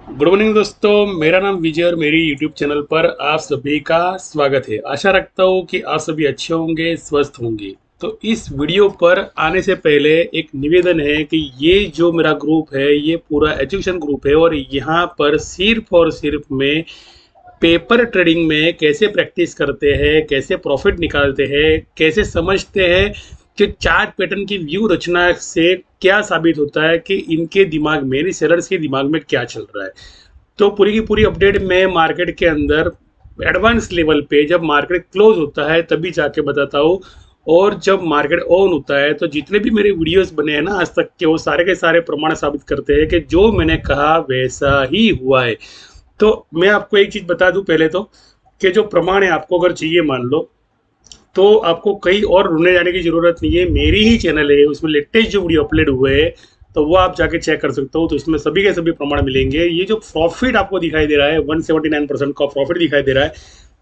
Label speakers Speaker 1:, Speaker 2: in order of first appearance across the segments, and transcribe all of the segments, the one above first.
Speaker 1: Good morning दोस्तों, मेरा नाम विजय और मेरी यूट्यूब चैनल पर आप सभी का स्वागत है। आशा रखता हूँ कि आप सभी अच्छे होंगे, स्वस्थ होंगे। तो इस वीडियो पर आने से पहले एक निवेदन है कि ये जो मेरा ग्रुप है ये पूरा एजुकेशन ग्रुप है और यहाँ पर सिर्फ और सिर्फ मैं पेपर ट्रेडिंग में कैसे प्रैक्टिस करते हैं, कैसे प्रॉफिट निकालते हैं, कैसे समझते हैं कि चार्ट पैटर्न की व्यू रचना से क्या साबित होता है कि इनके दिमाग में, यानी सेलर्स के दिमाग में क्या चल रहा है। तो पूरी की पूरी अपडेट मैं मार्केट के अंदर एडवांस लेवल पे जब मार्केट क्लोज होता है तभी जाके बताता हूँ। और जब मार्केट ऑन होता है तो जितने भी मेरे वीडियोस बने हैं ना आज तक के, वो सारे के सारे प्रमाण साबित करते हैं कि जो मैंने कहा वैसा ही हुआ है। तो मैं आपको एक चीज बता दूं पहले तो, कि जो प्रमाण है आपको अगर चाहिए मान लो, तो आपको कहीं और ढूंढने जाने की जरूरत नहीं है। मेरी ही चैनल है, उसमें लेटेस्ट जो वीडियो अपलोड हुए हैं तो वो आप जाके चेक कर सकते हो। तो इसमें सभी के सभी प्रमाण मिलेंगे। ये जो प्रॉफिट आपको दिखाई दे रहा है, 179% का प्रॉफिट दिखाई दे रहा है,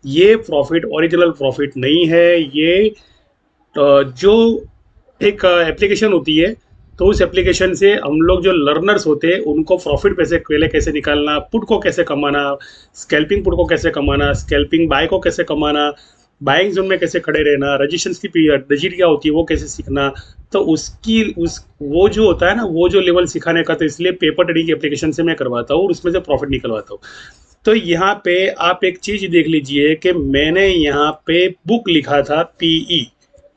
Speaker 1: ये प्रॉफिट ओरिजिनल प्रॉफिट नहीं है। ये जो एक एप्लीकेशन होती है, तो उस एप्लीकेशन से हम लोग जो लर्नर्स होते हैं उनको प्रॉफिट पैसे पहले कैसे निकालना, पुट को कैसे कमाना, स्कैल्पिंग पुट को कैसे कमाना, स्कैल्पिंग बाय को कैसे कमाना, बाइंग जोन में कैसे खड़े रहना, रजिस्ट्रेशन की पीरियड डिजिट क्या होती है वो कैसे सीखना। तो उसकी उस वो जो होता है ना, वो जो लेवल सिखाने का, तो इसलिए पेपर ट्रेडिंग की एप्लीकेशन से मैं करवाता हूँ और उसमें से प्रॉफिट निकलवाता हूँ। तो यहाँ पे आप एक चीज देख लीजिए कि मैंने यहाँ पे बुक लिखा था पीई,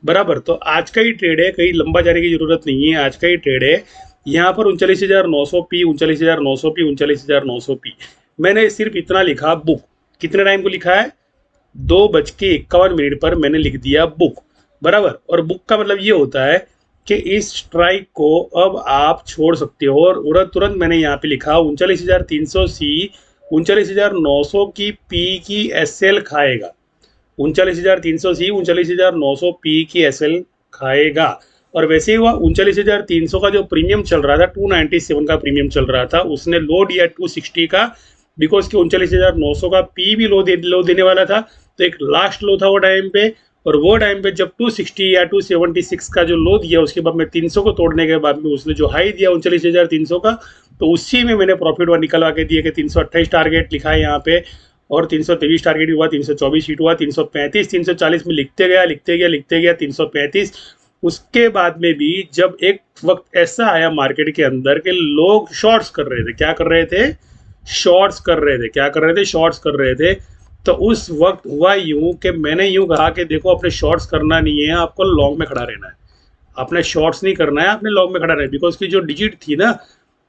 Speaker 1: बराबर। तो आज का ही ट्रेड है, कहीं लंबा जाने की जरूरत नहीं है, आज का ही ट्रेड है। यहाँ पर 39,900 पी, 39,900 पी, 39,900 पी। मैंने सिर्फ इतना लिखा बुक। कितने टाइम को लिखा है? 2:51 पर मैंने लिख दिया बुक, बराबर। और बुक का मतलब ये होता है कि इस स्ट्राइक को अब आप छोड़ सकते हो। और तुरंत मैंने यहाँ पे लिखा 39,300 सी, 39,900 की पी की एस एल खाएगा। 39,300 सी, 39,900 पी की एस एल खाएगा। और वैसे ही हुआ, 39,300 का जो प्रीमियम चल रहा था, 297 का प्रीमियम चल रहा था, उसने लो दिया 260 का, बिकॉज कि 39,900 का पी भी लो देने वाला था। तो एक लास्ट लो था वो टाइम पे। और वो टाइम पे जब 260 या 276 का जो लो दिया, उसके बाद में 300 को तोड़ने के बाद में उसने जो हाई दिया 39,300 का, तो उसी में मैंने प्रॉफिट वन निकलवा के दिया कि 328 टारगेट लिखा है यहाँ पे। और 323 टारगेट हुआ, 324 हीट हुआ, 335, 340 में लिखते गया लिखते गया लिखते गया 335। उसके बाद में भी जब एक वक्त ऐसा आया मार्केट के अंदर कि लोग शॉर्ट्स कर रहे थे, क्या कर रहे थे? शॉर्ट्स कर रहे थे। क्या कर रहे थे? शॉर्ट्स कर रहे थे। तो उस वक्त हुआ यूं कि मैंने यूं कहा कि देखो, अपने शॉर्ट्स करना नहीं है, आपको लॉन्ग में खड़ा रहना है। आपने शॉर्ट्स नहीं करना है, आपने लॉन्ग में खड़ा रहना है। बिकॉज की जो डिजिट थी ना,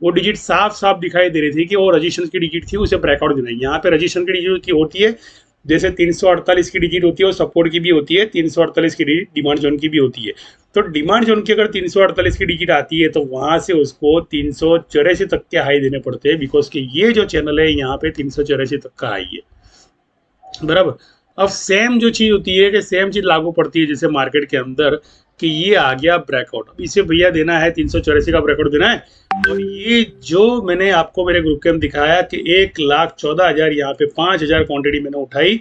Speaker 1: वो डिजिट साफ साफ दिखाई दे रही थी कि वो रजिस्ट्रेशन की डिजिट थी, उसे ब्रेकआउट देना है। यहाँ पे रजिस्ट्रेशन की डिजिट की होती है, जैसे 348 की डिजिट होती है, वो सपोर्ट की भी होती है, 348 की डिजिट डिमांड जोन की भी होती है। तो डिमांड जोन की अगर 348 की डिजिट आती है तो वहां से उसको 384 तक के हाई देने पड़ते हैं, बिकॉज कि ये जो चैनल है यहाँ पे 384 तक का हाई है, बराबर। अब सेम जो चीज होती है कि सेम चीज लागू पड़ती है जैसे मार्केट के अंदर, कि ये आ गया ब्रेकआउट, अब इसे भैया देना है 384 का ब्रेकआउट देना है। और ये जो मैंने आपको मेरे ग्रुप के अंदर दिखाया कि 1,14,000, यहाँ पे 5,000 क्वांटिटी मैंने उठाई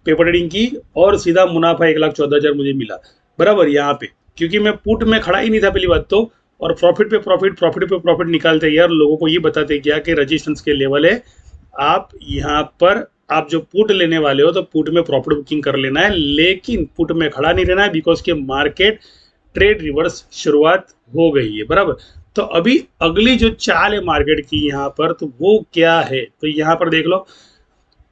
Speaker 1: पेपर ट्रेडिंग की, और सीधा मुनाफा 1,14,000 मुझे मिला, बराबर। यहाँ पे क्योंकि मैं पुट में खड़ा ही नहीं था पहली बात तो, और प्रॉफिट पे प्रॉफिट, प्रॉफिट पे प्रॉफिट निकालते यार, लोगों को ये बताते क्या कि रजिस्ट्रेशन के लेवल है। आप यहाँ पर आप जो पुट लेने वाले हो तो पुट में प्रॉफिट बुकिंग कर लेना है, लेकिन पुट में खड़ा नहीं रहना है, बिकॉज के मार्केट ट्रेड रिवर्स शुरुआत हो गई है, बराबर। तो अभी अगली जो चाल है मार्केट की यहाँ पर, तो वो क्या है? तो यहाँ पर देख लो,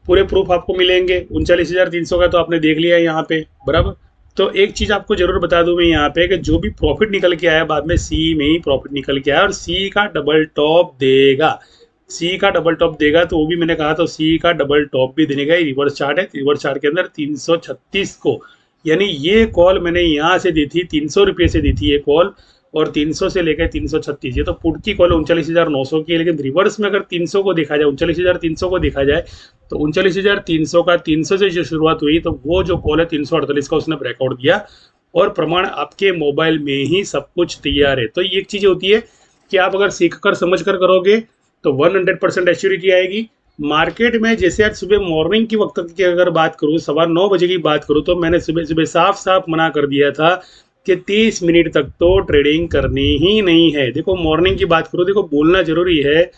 Speaker 1: पूरे प्रूफ आपको मिलेंगे। 39,300 का तो आपने देख लिया है यहाँ पे, बराबर। तो एक चीज आपको जरूर बता दूं मैं यहाँ पे कि जो भी प्रॉफिट निकल के आया बाद में, सी में ही प्रॉफिट निकल के आया और सी का डबल टॉप देगा। सी का डबल टॉप देगा, तो वो भी मैंने कहा था, सी का डबल टॉप भी देने का। रिवर्स चार्ट है, रिवर्स चार्ट के अंदर 336 को, यानी ये कॉल मैंने यहाँ से दी थी, 300 रुपये से दी थी ये कॉल, और 300 से लेकर 336, ये तो पुट की कॉल 39,900 की है। लेकिन रिवर्स में अगर 300 को देखा जाए, 39,300 को देखा जाए, तो 39,300 का 300 से जो शुरुआत हुई, तो वो जो कॉल है 348 का, उसने ब्रेकआउट दिया। और प्रमाण आपके मोबाइल में ही सब कुछ तैयार है। तो ये एक चीज होती है कि आप अगर सीख कर समझ कर करोगे तो 100% एश्योरिटी आएगी। मार्केट में जैसे आज सुबह मॉर्निंग की वक्त की अगर बात करूँ, 9:15 की बात करूँ, तो मैंने सुबह सुबह साफ साफ मना कर दिया था कि 30 मिनट तक तो ट्रेडिंग करनी ही नहीं है। देखो मॉर्निंग की बात करो, देखो बोलना जरूरी है।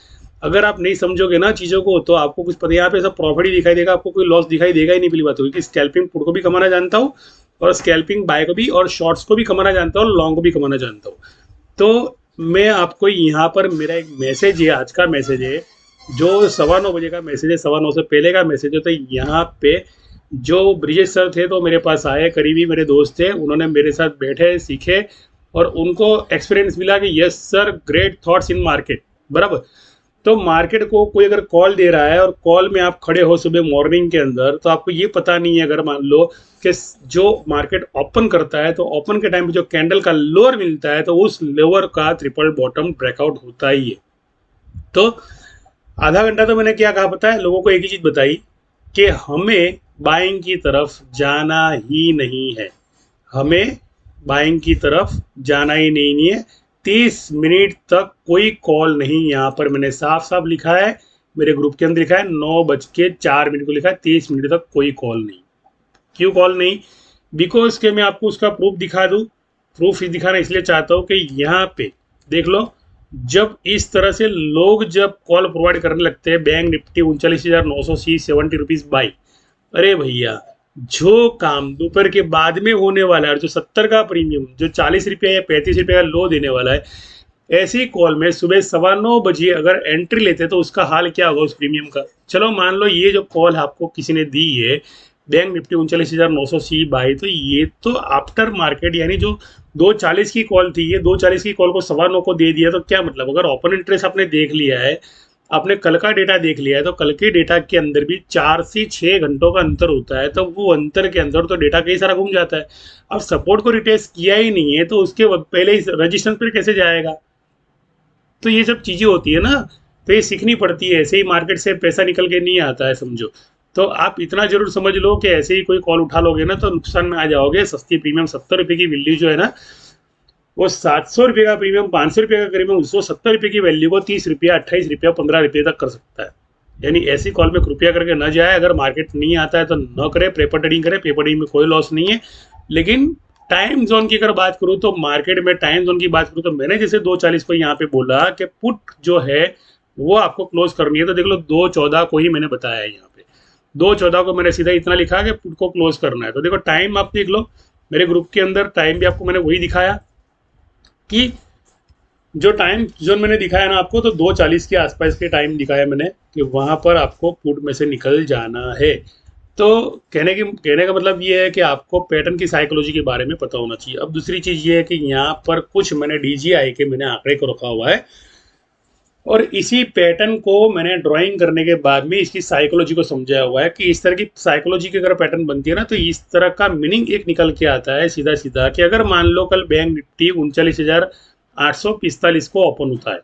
Speaker 1: अगर आप नहीं समझोगे ना चीज़ों को तो आपको कुछ पता, यहाँ पे सब प्रॉफिट ही दिखाई देगा, आपको कोई लॉस दिखाई देगा ही नहीं। पहली बात तो, क्योंकि स्कैल्पिंग पुट को भी कमाना जानता हूँ और स्कैल्पिंग बाय को भी, और शॉर्ट्स को भी कमाना जानता हूँ और लॉन्ग को भी कमाना जानता हूँ। तो मैं आपको यहाँ पर, मेरा एक मैसेज है, आज का मैसेज है, जो 9:15 बजे का मैसेज है, 9:15 से पहले का मैसेज है। तो यहाँ पे जो ब्रिजेश सर थे तो मेरे पास आए, करीबी मेरे दोस्त थे, उन्होंने मेरे साथ बैठे, सीखे, और उनको एक्सपीरियंस मिला कि yes sir, great thoughts in market. बराबर। तो मार्केट को कोई अगर कॉल दे रहा है और कॉल में आप खड़े हो सुबह मॉर्निंग के अंदर, तो आपको ये पता नहीं है, अगर मान लो कि जो मार्केट ओपन करता है तो ओपन के टाइम पे जो कैंडल का लोअर मिलता है तो उस लोअर का ट्रिपल बॉटम ब्रेकआउट होता ही है। तो आधा घंटा तो मैंने क्या कहा पता है, लोगों को एक ही चीज बताई कि हमें बाइंग की तरफ जाना ही नहीं है, हमें बाइंग की तरफ जाना ही नहीं है। 30 मिनट तक कोई कॉल नहीं, यहाँ पर मैंने साफ साफ लिखा है, मेरे ग्रुप के अंदर लिखा है, 9:04 को लिखा है, 30 मिनट तक कोई कॉल नहीं। क्यों कॉल नहीं? बिकॉज के मैं आपको उसका प्रूफ दिखा दूं। प्रूफ दिखाना इसलिए चाहता हूँ कि यहाँ पे देख लो, जब इस तरह से लोग जब कॉल प्रोवाइड करने लगते हैं, बैंक निफ्टी 39,980, 70 रुपीज बाई, अरे भैया, जो काम दोपहर के बाद में होने वाला है, और जो 70 का प्रीमियम, जो 40 रुपया या 35 रुपये का लो देने वाला है, ऐसी कॉल में सुबह 9:15 अगर एंट्री लेते तो उसका हाल क्या होगा उस प्रीमियम का। चलो मान लो ये जो कॉल आपको किसी ने दी है, बैंक निफ्टी 39,980 बाई, तो ये तो आफ्टर मार्केट, यानी जो 2:40 की कॉल थी, ये 2:40 की कॉल को 9:15 को दे दिया, तो क्या मतलब, अगर ओपन इंटरेस्ट आपने देख लिया है, आपने कल का डेटा देख लिया है, तो कल के डेटा के अंदर भी 4 से 6 घंटों का अंतर होता है, तो वो अंतर के अंदर तो डेटा कई सारा घूम जाता है। अब सपोर्ट को रिटेस्ट किया ही नहीं है तो उसके पहले ही रजिस्ट्रेशन पर कैसे जाएगा? तो ये सब चीज़ें होती है ना, तो ये सीखनी पड़ती है, ऐसे ही मार्केट से पैसा निकल के नहीं आता है, समझो। तो आप इतना जरूर समझ लो कि ऐसे ही कोई कॉल उठा लोगे ना तो नुकसान में आ जाओगे। सस्ती प्रीमियम 70 रुपये की वैल्यू जो है ना, वो 700 रुपये का प्रीमियम, 500 रुपये का प्रीमियम, 170 रुपये की वैल्यू को 30 रुपया, 28 रुपया, 15 रुपये तक कर सकता है। यानी ऐसी कॉल में कृपया करके न जाए। अगर मार्केट नहीं आता है तो न करे, पेपर ट्रेडिंग करे, पेपर ट्रेडिंग में कोई लॉस नहीं है। लेकिन टाइम जोन की अगर बात करूँ तो मार्केट में टाइम जोन की बात करूँ तो मैंने जैसे 2:40 को यहाँ पे बोला कि पुट जो है वो आपको क्लोज करनी है, तो देख लो 2:14 को ही मैंने बताया है। यहाँ पे 2:14 को मैंने सीधा इतना लिखा कि पुट को क्लोज करना है। तो देखो टाइम आप देख लो, मेरे ग्रुप के अंदर टाइम भी आपको मैंने वही दिखाया कि जो टाइम जोन मैंने दिखाया ना आपको, तो 2:40 के आसपास के टाइम दिखाया मैंने कि वहां पर आपको पुट में से निकल जाना है। तो कहने का मतलब ये है कि आपको पैटर्न की साइकोलॉजी के बारे में पता होना चाहिए। अब दूसरी चीज ये है कि यहाँ पर कुछ मैंने डीजीआई के मैंने आंकड़े को रखा हुआ है, और इसी पैटर्न को मैंने ड्राइंग करने के बाद में इसकी साइकोलॉजी को समझाया हुआ है कि इस तरह की साइकोलॉजी की अगर पैटर्न बनती है ना, तो इस तरह का मीनिंग एक निकल के आता है सीधा सीधा, कि अगर मान लो कल बैंक निफ्टी 39,845 को ओपन होता है,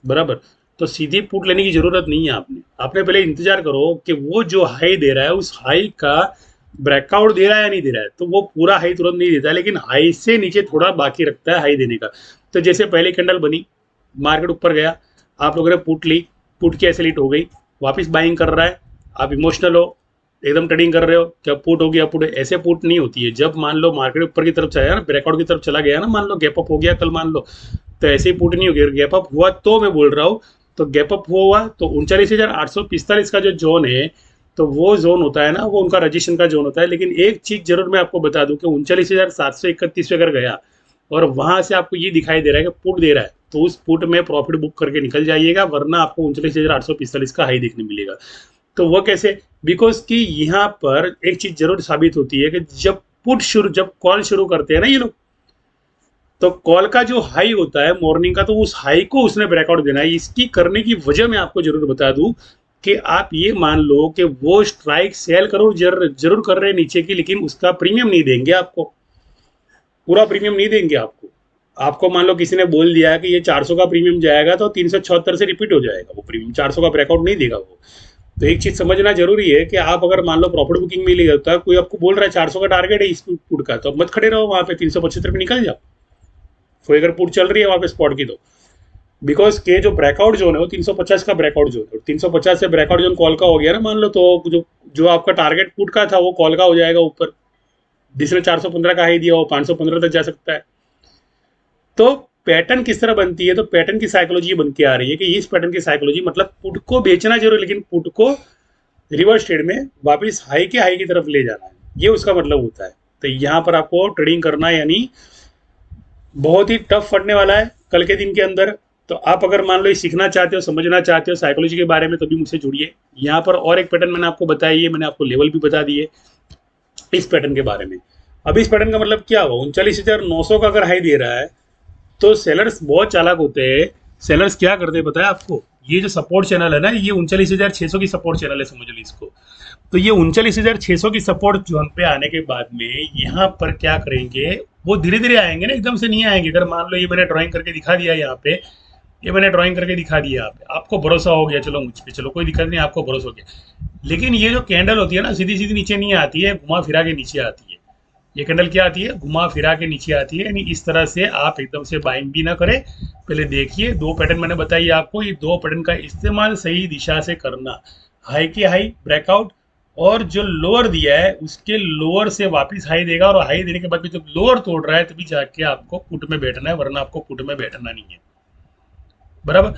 Speaker 1: बराबर, तो सीधी पुट लेने की जरूरत नहीं है। आपने पहले इंतजार करो कि वो जो हाई दे रहा है उस हाई का ब्रेकआउट दे रहा है या नहीं दे रहा है। तो वो पूरा हाई तुरंत नहीं देता है, लेकिन हाई से नीचे थोड़ा बाकी रखता है हाई देने का। तो जैसे पहले कैंडल बनी, मार्केट ऊपर गया, आप लोगों ने पुट ली, पुट की ऐसे लीट हो गई, वापस बाइंग कर रहा है, आप इमोशनल हो, एकदम ट्रेडिंग कर रहे हो, क्या पुट हो गया पुट? ऐसे पुट नहीं होती है। जब मान लो मार्केट ऊपर की तरफ चला ना, ब्रेकआउट की तरफ चला गया ना, मान लो गैप अप हो गया कल, मान लो, तो ऐसे ही पुट नहीं होगी। गैप अप हुआ तो मैं बोल रहा हूँ, तो गैप अप हुआ तो 39,845 का जो जोन है, तो वो जोन होता है ना, वो उनका रजिस्ट्रेशन का जोन होता है। लेकिन एक चीज जरूर मैं आपको बता दूं कि 39,731 पे अगर गया और वहां से आपको ये दिखाई दे रहा है कि पुट दे रहा है, तो उस पुट में प्रॉफिट बुक करके निकल जाइएगा, वरना आपको 39,845 का हाई देखने मिलेगा। तो वो कैसे? बिकॉज कि यहाँ पर एक चीज जरूर साबित होती है कि जब कॉल शुरू करते हैं ना ये लोग, तो कॉल का जो हाई होता है मॉर्निंग का, तो उस हाई को उसने ब्रेकआउट देना है। इसकी करने की वजह मैं आपको जरूर बता दूं कि आप ये मान लो कि वो स्ट्राइक सेल करो जरूर कर रहे हैं नीचे की, लेकिन उसका प्रीमियम नहीं देंगे आपको, पूरा प्रीमियम नहीं देंगे आपको। आपको मान लो किसी ने बोल दिया कि ये 400 का प्रीमियम जाएगा, तो 376 से रिपीट हो जाएगा वो प्रीमियम, 400 का ब्रेकआउट नहीं देगा वो। तो एक चीज समझना जरूरी है कि आप अगर मान लो प्रॉफिट बुकिंग में ले जाता है, कोई आपको बोल रहा है 400 का टारगेट है इस पुट का, तो मत खड़े रहो वहां पे, 375 पे निकल जाओ। कोई अगर पुट चल रही है वहां पे स्पॉट की, तो बिकॉज के जो ब्रेकआउट जोन है वो 350 का ब्रेकआउट जोन है, 350 से ब्रेकआउट जोन कॉल का हो गया ना मान लो, तो जो आपका टारगेट पुट का था वो कॉल का हो जाएगा ऊपर। जिसने 415 का हाई दिया वो 515 तक जा सकता है। तो पैटर्न किस तरह बनती है, तो पैटर्न की साइकोलॉजी बन के आ रही है कि इस पैटर्न की साइकोलॉजी मतलब पुट को बेचना जरूर, लेकिन पुट को रिवर्स ट्रेड में वापस हाई के हाई की तरफ ले जाना है, ये उसका मतलब होता है। तो यहाँ पर आपको ट्रेडिंग करना यानी बहुत ही टफ पड़ने वाला है कल के दिन के अंदर। तो आप अगर मान लो ये सीखना चाहते हो, समझना चाहते हो साइकोलॉजी के बारे में, तो भी मुझसे जुड़िए। यहाँ पर और एक पैटर्न मैंने आपको बताई है, मैंने आपको लेवल भी बता दिए इस पैटर्न के बारे में। अब इस पैटर्न का मतलब क्या हुआ, 39,900 का अगर हाई दे रहा है तो सेलर्स बहुत चालाक होते हैं। सेलर्स क्या करते हैं पता है आपको, ये जो सपोर्ट चैनल है ना, ये 39,600 की सपोर्ट चैनल है, समझ लो इसको। तो ये 39,600 की सपोर्ट जोन पे आने के बाद में यहाँ पर क्या करेंगे, वो धीरे धीरे आएंगे ना, एकदम से नहीं आएंगे। अगर मान लो ये मैंने ड्राइंग करके दिखा दिया यहाँ पे, ये मैंने ड्राइंग करके दिखा दिया यहाँ पे, आपको भरोसा हो गया, चलो मुझ पे, चलो कोई दिक्कत नहीं, आपको भरोसा हो गया। लेकिन ये जो कैंडल होती है ना, सीधी सीधी नीचे नहीं आती है, घुमा फिरा के नीचे आती है। ये कैंडल क्या आती है, घुमा फिरा के नीचे आती है। यानी इस तरह से आप एकदम से बाइंग भी ना करें, पहले देखिए। दो पैटर्न मैंने बताइए आपको, ये दो पैटर्न का इस्तेमाल सही दिशा से करना। हाई के हाई ब्रेकआउट, और जो लोअर दिया है उसके लोअर से वापस हाई देगा, और हाई देने के बाद भी जब लोअर तोड़ रहा है तभी जाके आपको पुट में बैठना है, वरना आपको पुट में बैठना नहीं है, बराबर।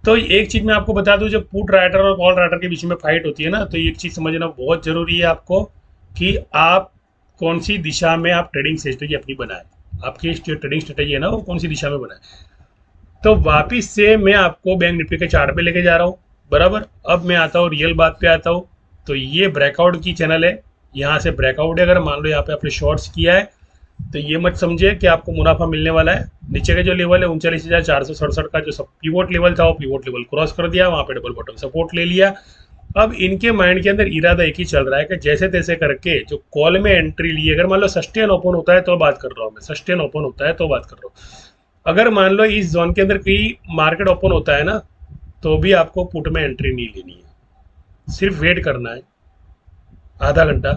Speaker 1: तो एक चीज मैं आपको बता दूं, जब पुट राइटर और कॉल राइटर के बीच में फाइट होती है ना, तो एक चीज समझना बहुत जरूरी है आपको कि आप कौन सी दिशा में आप ट्रेडिंग स्ट्रेटेजी अपनी बनाए, आपकी जो ट्रेडिंग स्ट्रेटेजी है ना वो कौन सी दिशा में बनाए। तो वापिस से मैं आपको बैंक निफ्टी के चार्ट पे लेके जा रहा हूँ, बराबर। अब मैं आता हूँ रियल बात पे आता हूँ। तो ये ब्रेकआउट की चैनल है, यहाँ से ब्रेकआउट है। अगर मान लो यहाँ पे आपने शॉर्ट्स किया है तो ये मत समझे कि आपको मुनाफा मिलने वाला है। नीचे का जो लेवल है 39,467 का जो पिवोट लेवल था, वो पिवोट लेवल क्रॉस कर दिया, वहाँ पे डबल बॉटम सपोर्ट ले लिया। अब इनके माइंड के अंदर इरादा एक ही चल रहा है कि जैसे तैसे करके जो कॉल में एंट्री ली, अगर मान लो सस्टेन ओपन होता है तो बात कर रहा हूँ मैं, सस्टेन ओपन होता है तो बात कर रहा हूँ। अगर मान लो इस जोन के अंदर कोई मार्केट ओपन होता है ना, तो भी आपको पुट में एंट्री नहीं लेनी है, सिर्फ वेट करना है आधा घंटा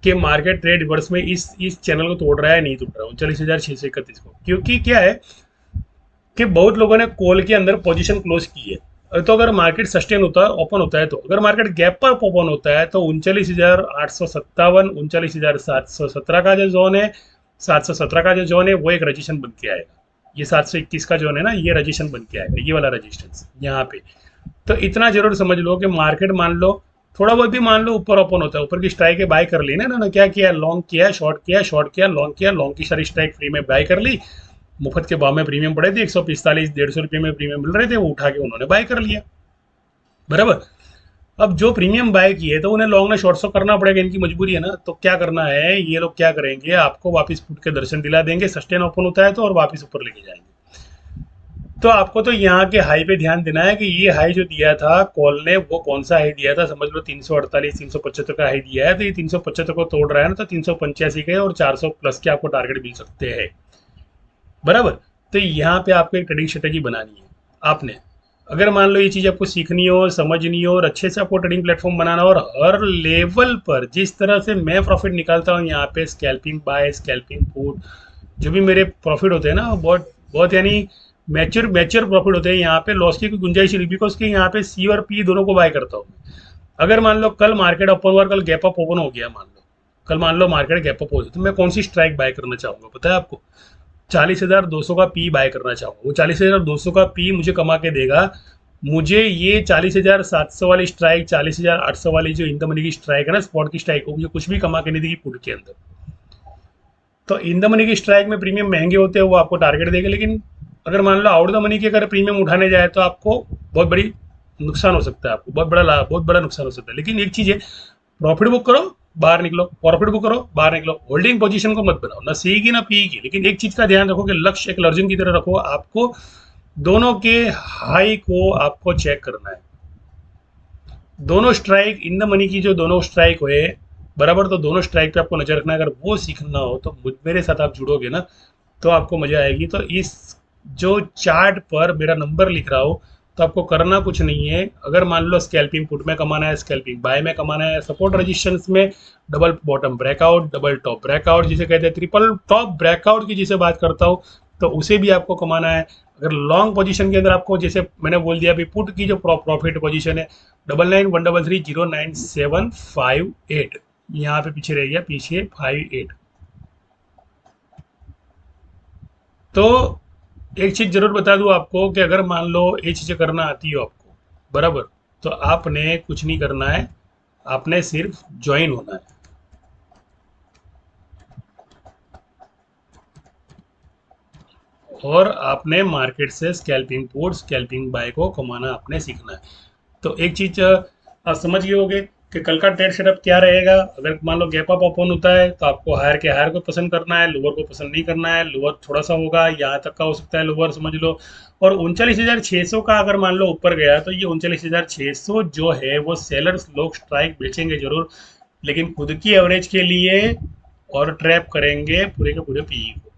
Speaker 1: कि मार्केट ट्रेड रिवर्स में इस चैनल को तोड़ रहा है नहीं तोड़ रहा है 39,631 को। क्योंकि क्या है कि बहुत लोगों ने कॉल के अंदर पोजीशन क्लोज की है। तो अगर मार्केट सस्टेन होता है, ओपन होता है, तो अगर मार्केट गैप पर ओपन होता है तो 39,857 39,717 का जो जोन है, 717 का जो जोन है, वो एक रजिस्ट्रेशन बन के आएगा। ये 721 का जोन है ना, ये रजिस्ट्रेशन बन के आएगा, ये वाला रजिस्टेंस यहाँ पे। तो इतना जरूर समझ लो कि मार्केट मान लो थोड़ा बहुत भी मान लो ऊपर ओपन होता है, ऊपर की स्ट्राइक है, बाय कर ली ना, ना क्या किया, लॉन्ग किया, शॉर्ट किया, शॉर्ट किया, लॉन्ग किया, लॉन्ग की सारी स्ट्राइक फ्री में बाय कर ली। मुफ्त के भाव में प्रीमियम पड़े थे, 145 150 रुपये में प्रीमियम मिल रहे थे, वो उठा के उन्होंने बाय कर लिया, बराबर। अब जो प्रीमियम बाय किए तो उन्हें लॉन्ग में शॉर्ट सो करना पड़ेगा, इनकी मजबूरी है ना। तो क्या करना है, ये लोग क्या करेंगे, आपको वापस पुट के दर्शन दिला देंगे, सस्टेन ओपन होता है तो, और वापस ऊपर लेके जाएंगे। तो आपको तो यहाँ के हाई पे ध्यान देना है कि ये हाई जो दिया था कॉल ने, वो कौन सा हाई दिया था, समझ लो 348 375 का हाई दिया है। तो ये 375 को तोड़ रहा है ना, तो 385 के और 400 प्लस के आपको टारगेट मिल सकते हैं, बराबर। तो यहाँ पे आपको एक ट्रेडिंग स्ट्रेटेजी बनानी है आपने। अगर मान लो ये चीज़ आपको सीखनी हो, समझनी हो, और अच्छे से आपको ट्रेडिंग प्लेटफॉर्म बनाना हो, और हर लेवल पर जिस तरह से मैं प्रॉफिट निकालता हूँ यहाँ पे, स्कैल्पिंग बाय, स्कैल्पिंग पुट, जो भी मेरे प्रॉफिट होते हैं ना, बहुत बहुत यानी मैच्योर प्रॉफिट होते हैं। यहाँ पे लॉस की कोई गुंजाइश नहीं, बिकॉज कि यहाँ पे सी और पी दोनों को बाय करता हूँ। अगर मान लो कल मार्केट ओपन हुआ, कल गैप अप ओपन हो गया, मान लो कल मान लो मार्केट गैप अप हो गया, तो मैं कौन सी स्ट्राइक बाय करना चाहूँगा पता है आपको, 40,200 का पी बाय करना चाहूँगा। वो 40,200 का पी मुझे कमा के देगा, मुझे ये 40,700 वाली स्ट्राइक, 40,800 वाली जो इन द मनी की स्ट्राइक है ना, स्पॉट की स्ट्राइक, वो मुझे कुछ भी कमा के नहीं देगी पुट के अंदर। तो इन द मनी की स्ट्राइक में प्रीमियम महंगे होते हैं, वो आपको टारगेट देगा। लेकिन अगर मान लो आउट द मनी के अगर प्रीमियम उठाने जाए तो आपको बहुत बड़ी नुकसान हो सकता है, आपको बहुत बड़ा लाभ, बहुत बड़ा नुकसान हो सकता है। लेकिन एक चीज़ है, प्रॉफिट बुक करो, बाहर निकलो, प्रॉफिट बुक करो, बाहर निकलो। होल्डिंग पोजीशन को मत बनाओ, ना सी की ना पी की। लेकिन एक चीज़ का ध्यान रखो कि लक्ष्य एक लर्जन की तरह रखो, आपको दोनों के हाई को आपको चेक करना है। दोनों स्ट्राइक इन द मनी की जो दोनों स्ट्राइक हुए, बराबर, तो दोनों स्ट्राइक पे आपको नजर रखना है। अगर वो सीखना हो तो मेरे साथ आप जुड़ोगे ना, तो आपको मजा आएगी। तो इस जो चार्ट पर मेरा नंबर लिख रहा हो, तो आपको करना कुछ नहीं है। अगर मान लो स्कैल्पिंग पुट में कमाना है, स्कैल्पिंग बाय में कमाना है, सपोर्ट रेजिस्टेंस में double bottom breakout, double top breakout जिसे कहते हैं, ट्रिपल टॉप ब्रेकआउट की जिसे बात करता हूँ, तो उसे भी आपको कमाना है। अगर लॉन्ग पोजीशन के अंदर आपको, जैसे मैंने बोल दिया अभी, पुट की जो प्रॉफिट पोजीशन है 9913309758, यहाँ पे पीछे रह गया, पीछे 58। तो एक चीज़ जरूर बता दूं आपको कि अगर मान लो ये चीज़ें करना आती हो आपको, बराबर, तो आपने कुछ नहीं करना है, आपने सिर्फ ज्वाइन होना है। और आपने मार्केट से स्कैल्पिंग पुट स्कैल्पिंग बाय को कमाना आपने सीखना है। तो एक चीज आप समझ गए होगे कि कल का ट्रेड सेटअप क्या रहेगा। अगर मान लो गैप अप ओपन होता है तो आपको हायर के हायर को पसंद करना है, लोअर को पसंद नहीं करना है। लोअर थोड़ा सा होगा, यहाँ तक का हो सकता है लोअर, समझ लो। और 39,600 का अगर मान लो ऊपर गया तो ये 39,600 जो है वो सेलर्स लोग स्ट्राइक बेचेंगे जरूर, लेकिन खुद की एवरेज के लिए और ट्रैप करेंगे पूरे के पूरे पीई को।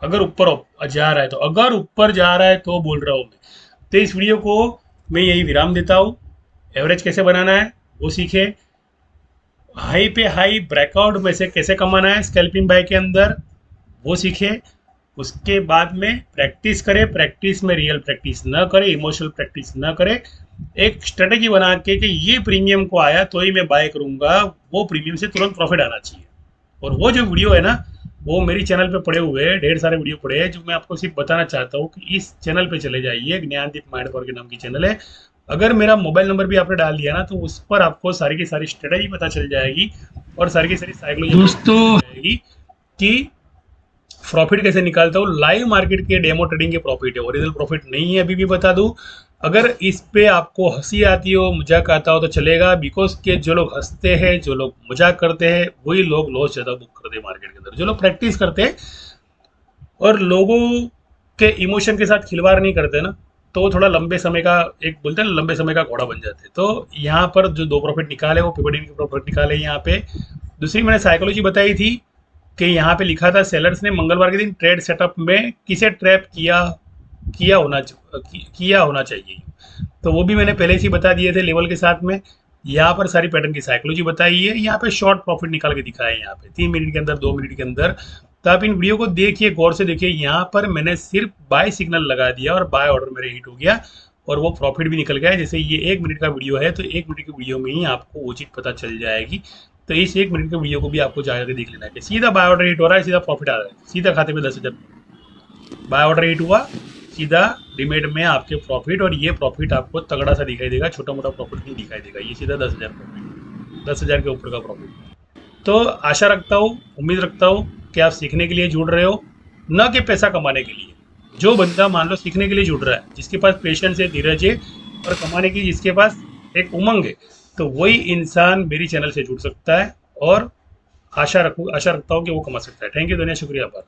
Speaker 1: अगर ऊपर जा रहा है तो, अगर ऊपर जा रहा है तो बोल रहा हूँ मैं। तो इस वीडियो को मैं यही विराम देता हूँ। एवरेज कैसे बनाना है वो सीखे, हाई पे हाई ब्रेकआउट में से कैसे कमाना है स्कैल्पिंग बाय के अंदर वो सीखे। उसके बाद में प्रैक्टिस करें, प्रैक्टिस में रियल प्रैक्टिस ना करें, इमोशनल प्रैक्टिस ना करें। एक स्ट्रेटेजी बना के कि ये प्रीमियम को आया तो ही मैं बाय करूंगा, वो प्रीमियम से तुरंत प्रॉफिट आना चाहिए। और वो जो वीडियो है ना, वो मेरी चैनल पे पड़े हुए हैं, ढेर सारे वीडियो पड़े हैं, जो मैं आपको सिर्फ बताना चाहता हूँ कि इस चैनल पे चले जाइए, ज्ञानदीप माइंड पावर के नाम की चैनल है। अगर मेरा मोबाइल नंबर भी आपने डाल दिया ना तो उस पर आपको सारी की सारी स्ट्रेटेजी पता चल जाएगी और सारी की सारी साइकोलॉजी दोस्तों जाएगी कि प्रॉफिट कैसे निकालता हूँ। लाइव मार्केट के डेमो ट्रेडिंग के प्रॉफिट है, ओरिजिनल प्रॉफिट नहीं है, अभी भी बता दूं। अगर इस पे आपको हंसी आती हो, मजाक आता हो तो चलेगा, बिकॉज के जो लोग हंसते हैं, जो लोग मजाक करते हैं, वही लोग लॉस ज्यादा बुक करते हैं मार्केट के अंदर। जो लोग प्रैक्टिस करते हैं और लोगों के इमोशन के साथ खिलवाड़ नहीं करते ना, तो वो थोड़ा लंबे समय का, एक बोलते हैं ना, लंबे समय का घोड़ा बन जाते हैं। तो यहाँ पर जो दो प्रॉफिट निकाले वो पिवट के प्रॉफिट निकाले यहाँ पे। दूसरी मैंने साइकोलॉजी बताई थी कि यहाँ पे लिखा था सेलर्स ने मंगलवार के दिन ट्रेड सेटअप में किसे ट्रैप किया होना चाहिए। तो वो भी मैंने पहले से ही बता दिए थे लेवल के साथ में। यहाँ पर सारी पैटर्न की साइकोलॉजी बताई है, यहाँ पे शॉर्ट प्रॉफिट निकाल के दिखाया है, यहाँ पे 3 मिनट के अंदर, 2 मिनट के अंदर। तो आप इन वीडियो को देखिए, गौर से देखिए। यहाँ पर मैंने सिर्फ बाय सिग्नल लगा दिया और बाय ऑर्डर मेरे हिट हो गया और वो प्रॉफिट भी निकल गया। जैसे ये 1 मिनट का वीडियो है तो 1 मिनट की वीडियो में ही आपको वो चीज़ पता चल जाएगी। तो इस 1 मिनट के वीडियो को भी आपको जाकर देख लेना है। सीधा बाय ऑर्डर हिट हो रहा है, सीधा प्रॉफिट आ रहा है, सीधा खाते में 10,000 बाय ऑर्डर हिट हुआ, सीधा डिमेट में आपके प्रॉफिट। और ये प्रॉफिट आपको तगड़ा सा दिखाई देगा, छोटा मोटा प्रॉफिट नहीं दिखाई देगा। ये सीधा 10,000 प्रॉफिट, 10,000 के ऊपर का प्रॉफिट। तो आशा रखता हूँ, उम्मीद रखता हूँ कि आप सीखने के लिए जुड़ रहे हो, न कि पैसा कमाने के लिए। जो बंदा मान लो सीखने के लिए जुड़ रहा है, जिसके पास पेशेंस है, धीरज है, और कमाने की जिसके पास एक उमंग है, तो वही इंसान मेरी चैनल से जुड़ सकता है और आशा रखता हूँ कि वो कमा सकता है। थैंक यू, धन्यवाद, शुक्रिया, आभार।